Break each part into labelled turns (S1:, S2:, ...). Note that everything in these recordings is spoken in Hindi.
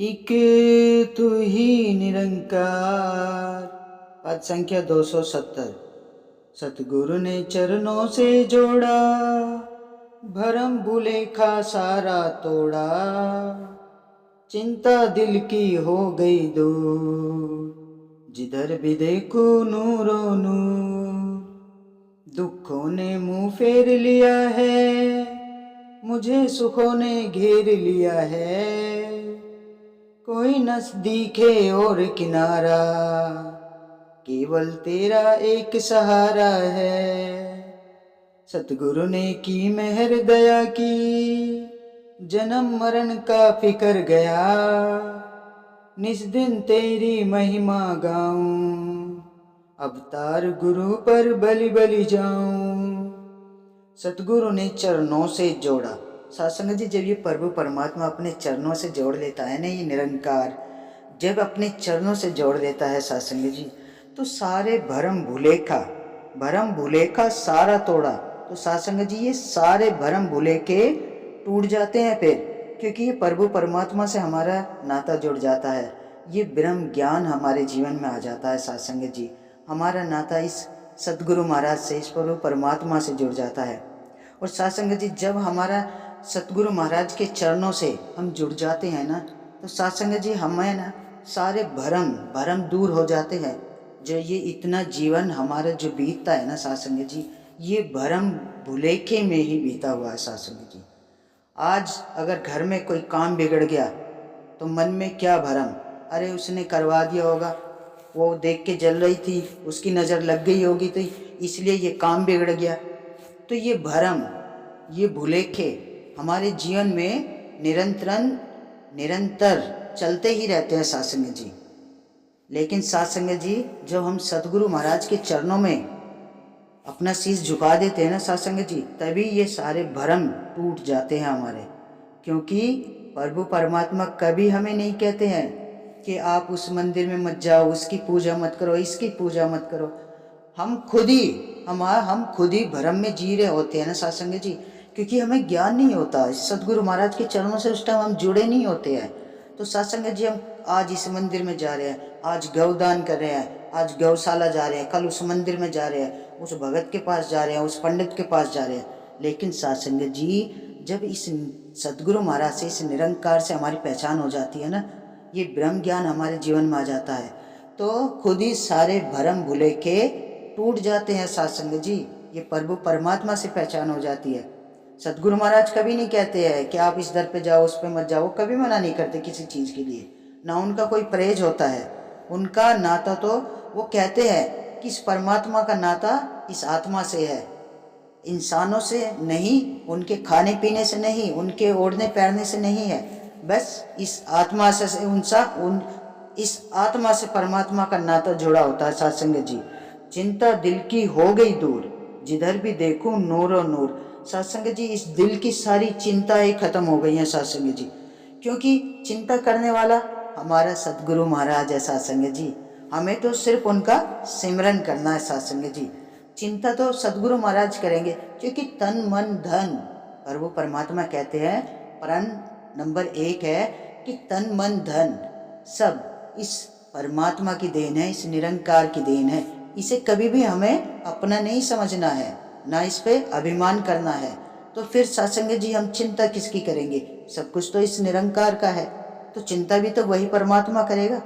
S1: एक तू ही निरंकार। पद संख्या 270। सतगुरु ने चरणों से जोड़ा, भरम भुलेखा सारा तोड़ा। चिंता दिल की हो गई दूर, जिधर भी देखो नूरो नूर। दुखों ने मुंह फेर लिया है, मुझे सुखों ने घेर लिया है। कोई नजदीक है और किनारा, केवल तेरा एक सहारा है। सतगुरु ने की मेहर दया की, जन्म मरण का फिकर गया। निस दिन तेरी महिमा गाऊं, अवतार गुरु पर बलि बलि जाऊं। सतगुरु ने चरणों से जोड़ा। सत्संग जी, जब ये प्रभु परमात्मा अपने चरणों से जोड़ लेता है ना, ये निरंकार जब अपने चरणों से जोड़ देता है सत्संग जी, तो सारे भरम भुलेखा सारा तोड़ा। तो सत्संग जी, ये सारे भरम भुलेखे टूट जाते हैं फिर, क्योंकि ये प्रभु परमात्मा से हमारा नाता जुड़ जाता है। ये ब्रह्म ज्ञान हमारे जीवन में आ जाता है सत्संग जी। हमारा नाता इस सतगुरु महाराज से, इस प्रभु परमात्मा से जुड़ जाता है। और सत्संग जी, जब हमारा सतगुरु महाराज के चरणों से हम जुड़ जाते हैं ना, तो सत्संग जी हमें ना सारे भरम भरम दूर हो जाते हैं। जो ये इतना जीवन हमारा जो बीतता है ना सत्संग जी, ये भरम भुलेखे में ही बीता हुआ है सत्संग जी। आज अगर घर में कोई काम बिगड़ गया तो मन में क्या भरम, अरे उसने करवा दिया होगा, वो देख के जल रही थी, उसकी नज़र लग गई होगी तो इसलिए ये काम बिगड़ गया। तो ये भरम, ये भुलेखे हमारे जीवन में निरंतर चलते ही रहते हैं सत्संग जी। लेकिन सत्संग जी, जब हम सतगुरु महाराज के चरणों में अपना शीश झुका देते हैं ना सत्संग जी, तभी ये सारे भरम टूट जाते हैं हमारे। क्योंकि प्रभु परमात्मा कभी हमें नहीं कहते हैं कि आप उस मंदिर में मत जाओ, उसकी पूजा मत करो, इसकी पूजा मत करो। हम खुद ही भरम में जी रहे होते हैं ना सत्संग जी, क्योंकि हमें ज्ञान नहीं होता। सतगुरु महाराज के चरणों से उस टाइम हम जुड़े नहीं होते हैं। तो सत्संग जी, हम आज इस मंदिर में जा रहे हैं, आज गौदान कर रहे हैं, आज गौशाला जा रहे हैं, कल उस मंदिर में जा रहे हैं, उस भगत के पास जा रहे हैं, उस पंडित के पास जा रहे हैं। लेकिन सत्संग जी, जब इस सतगुरु महाराज से, इस निरंकार से हमारी पहचान हो जाती है ना, ये ब्रह्म ज्ञान हमारे जीवन में आ जाता है, तो खुद ही सारे भरम भुले के टूट जाते हैं सत्संग जी। ये प्रभु परमात्मा से पहचान हो जाती है। सतगुरु महाराज कभी नहीं कहते हैं कि आप इस दर पे जाओ, उस पे मत जाओ। कभी मना नहीं करते किसी चीज़ के लिए, ना उनका कोई परहेज होता है। उनका नाता तो वो कहते हैं कि इस परमात्मा का नाता इस आत्मा से है, इंसानों से नहीं, उनके खाने पीने से नहीं, उनके ओढ़ने पहनने से नहीं है। बस इस आत्मा से इस आत्मा से परमात्मा का नाता जुड़ा होता है सत्संग जी। चिंता दिल की हो गई दूर, जिधर भी देखूं नूरो नूर। सत्संग जी, इस दिल की सारी चिंताएं खत्म हो गई हैं सत्संग जी, क्योंकि चिंता करने वाला हमारा सतगुरु महाराज है सत्संग जी। हमें तो सिर्फ उनका सिमरन करना है सत्संग जी। चिंता तो सतगुरु महाराज करेंगे, क्योंकि तन मन धन, प्रभु परमात्मा कहते हैं प्रण नंबर 1 है कि तन मन धन सब इस परमात्मा की देन है, इस निरंकार की देन है। इसे कभी भी हमें अपना नहीं समझना है, ना इस पे अभिमान करना है। तो फिर सत्संग जी, हम चिंता किसकी करेंगे? सब कुछ तो इस निरंकार का है, तो चिंता भी तो वही परमात्मा करेगा।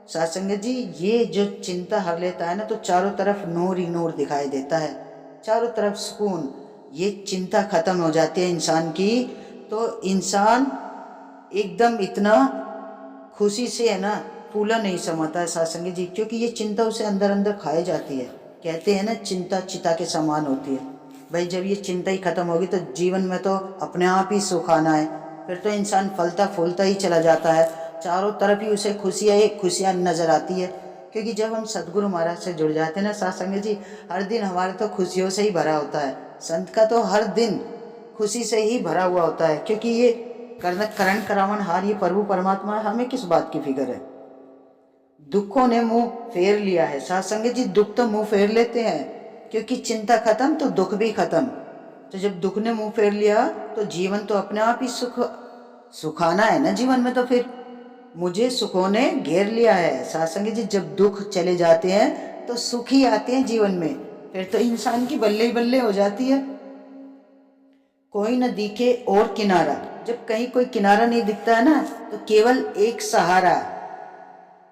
S1: सत्संग जी, ये जो चिंता हर लेता है ना, तो चारों तरफ नूर ही नूर दिखाई देता है, चारों तरफ सुकून। ये चिंता खत्म हो जाती है इंसान की, तो इंसान एकदम इतना खुशी से है ना फूला नहीं समाता है सत्संग जी, क्योंकि ये चिंता उसे अंदर अंदर खाई जाती है। कहते हैं ना, चिंता चिता के समान होती है। भाई, जब ये चिंता ही खत्म होगी तो जीवन में तो अपने आप ही सुख आना है। फिर तो इंसान फलता फूलता ही चला जाता है, चारों तरफ ही उसे खुशियाँ ही खुशियाँ नजर आती है। क्योंकि जब हम सतगुरु महाराज से जुड़ जाते हैं ना सत्संग जी, हर दिन हमारा तो खुशियों से ही भरा होता है। संत का तो हर दिन खुशी से ही भरा हुआ होता है, क्योंकि ये करण करावन हार ये प्रभु परमात्मा है। हमें किस बात की फिक्र है? दुखों ने मुंह फेर लिया है सत्संग जी, दुख तो मुंह फेर लेते हैं, क्योंकि चिंता खत्म तो दुख भी खत्म। तो जब दुख ने मुंह फेर लिया तो जीवन तो अपने आप ही सुखाना है ना जीवन में। तो फिर मुझे सुखों ने घेर लिया है। साथ संगत जी, जब दुख चले जाते हैं तो सुख ही आते हैं जीवन में, फिर तो इंसान की बल्ले ही बल्ले हो जाती है। कोई न दिखे और किनारा, जब कहीं कोई किनारा नहीं दिखता है ना, तो केवल एक सहारा,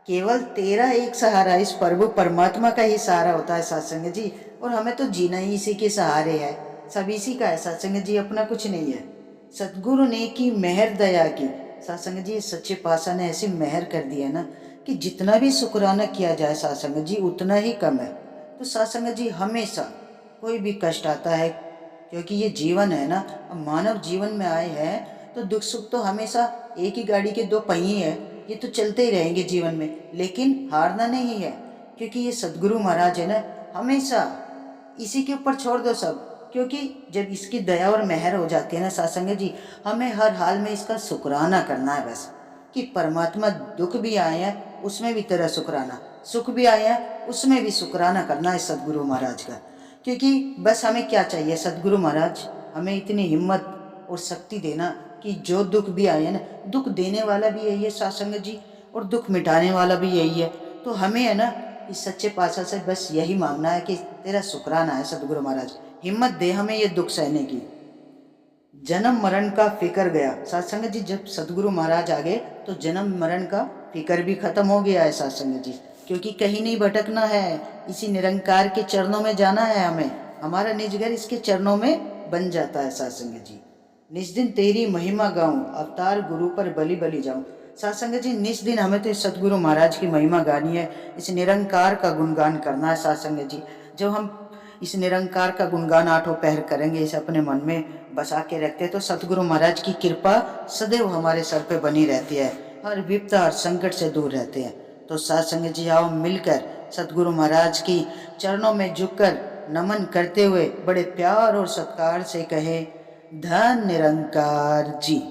S1: केवल तेरा एक सहारा, इस प्रभु परमात्मा का ही सहारा होता है सत्संग जी। और हमें तो जीना ही इसी के सहारे है, सब इसी का है सत्संग जी, अपना कुछ नहीं है। सतगुरु ने की मेहर दया की, सत्संग जी सच्चे पातशाह ने ऐसी मेहर कर दी है ना कि जितना भी शुक्राना किया जाए सत्संग जी उतना ही कम है। तो सत्संग जी हमेशा कोई भी कष्ट आता है, क्योंकि ये जीवन है ना, अब मानव जीवन में आए हैं तो दुख सुख तो हमेशा, एक ही गाड़ी के दो पहिए हैं, ये तो चलते ही रहेंगे जीवन में, लेकिन हारना नहीं है। क्योंकि ये सदगुरु महाराज है ना, हमेशा इसी के ऊपर छोड़ दो सब, क्योंकि जब इसकी दया और मेहर हो जाती है ना सत्संग जी, हमें हर हाल में इसका शुक्राना करना है बस, कि परमात्मा दुख भी आए हैं उसमें भी तेरा शुक्राना, सुख भी आए हैं उसमें भी शुक्राना करना है सदगुरु महाराज का। क्योंकि बस हमें क्या चाहिए, सदगुरु महाराज हमें इतनी हिम्मत और शक्ति देना कि जो दुख भी आए ना, दुख देने वाला भी यही है सत्संग जी, और दुख मिटाने वाला भी यही है। तो हमें है ना इस सच्चे पातशाह से बस यही मांगना है कि तेरा शुक्राना है सदगुरु महाराज, हिम्मत दे हमें ये दुख सहने की। जन्म मरण का फिक्र गया, सत्संग जी जब सदगुरु महाराज आ गए तो जन्म मरण का फिक्र भी खत्म हो गया है सत्संग जी, क्योंकि कहीं नहीं भटकना है, इसी निरंकार के चरणों में जाना है हमें, हमारा निज घर इसके चरणों में बन जाता है सत्संग जी। निज दिन तेरी महिमा गाऊं, अवतार गुरु पर बलि बलि जाऊं। सत्संग जी निज दिन हमें तो इस सतगुरु महाराज की महिमा गानी है, इस निरंकार का गुणगान करना है सत्संग जी। जब हम इस निरंकार का गुणगान आठों पहर करेंगे, इसे अपने मन में बसा के रखते हैं, तो सतगुरु महाराज की कृपा सदैव हमारे सर पे बनी रहती है, हर विपदा हर संकट से दूर रहते हैं। तो सत्संग जी आओ मिलकर सतगुरु महाराज की चरणों में झुककर नमन करते हुए बड़े प्यार और सत्कार से कहे, धन निरंकार जी।